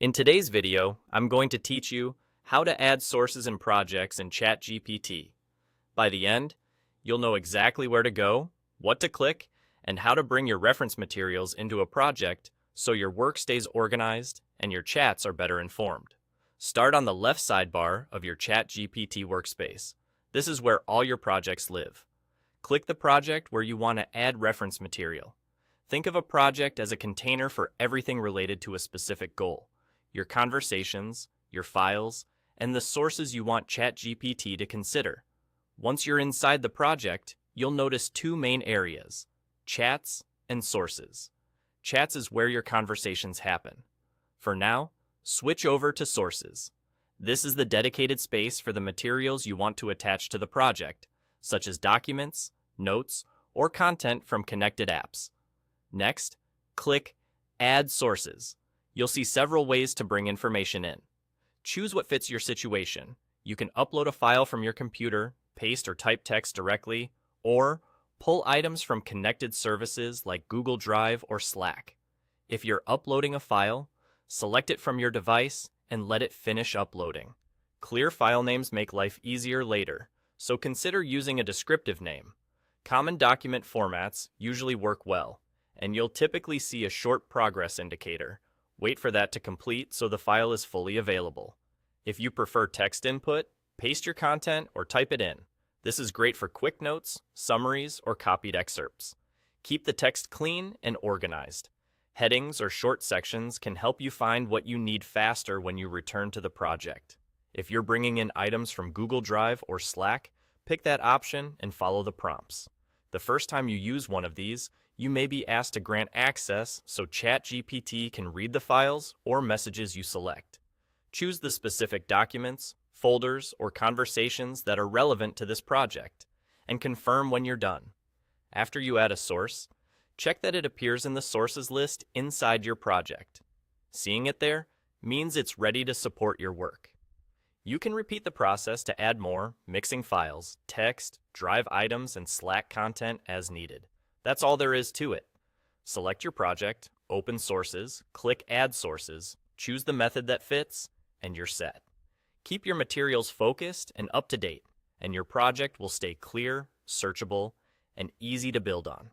In today's video, I'm going to teach you how to add sources and projects in ChatGPT. By the end, you'll know exactly where to go, what to click, and how to bring your reference materials into a project so your work stays organized and your chats are better informed. Start on the left sidebar of your ChatGPT workspace. This is where all your projects live. Click the project where you want to add reference material. Think of a project as a container for everything related to a specific goal: your conversations, your files, and the sources you want ChatGPT to consider. Once you're inside the project, you'll notice two main areas: chats and sources. Chats is where your conversations happen. For now, switch over to sources. This is the dedicated space for the materials you want to attach to the project, such as documents, notes, or content from connected apps. Next, click Add Sources. You'll see several ways to bring information in. Choose what fits your situation. You can upload a file from your computer, paste or type text directly, or pull items from connected services like Google Drive or Slack. If you're uploading a file, select it from your device and let it finish uploading. Clear file names make life easier later, so consider using a descriptive name. Common document formats usually work well, and you'll typically see a short progress indicator. Wait for that to complete so the file is fully available. If you prefer text input, paste your content or type it in. This is great for quick notes, summaries, or copied excerpts. Keep the text clean and organized. Headings or short sections can help you find what you need faster when you return to the project. If you're bringing in items from Google Drive or Slack, pick that option and follow the prompts. The first time you use one of these, you may be asked to grant access so ChatGPT can read the files or messages you select. Choose the specific documents, folders, or conversations that are relevant to this project, and confirm when you're done. After you add a source, check that it appears in the sources list inside your project. Seeing it there means it's ready to support your work. You can repeat the process to add more, mixing files, text, Drive items, and Slack content as needed. That's all there is to it. Select your project, open Sources, click Add Sources, choose the method that fits, and you're set. Keep your materials focused and up to date, and your project will stay clear, searchable, and easy to build on.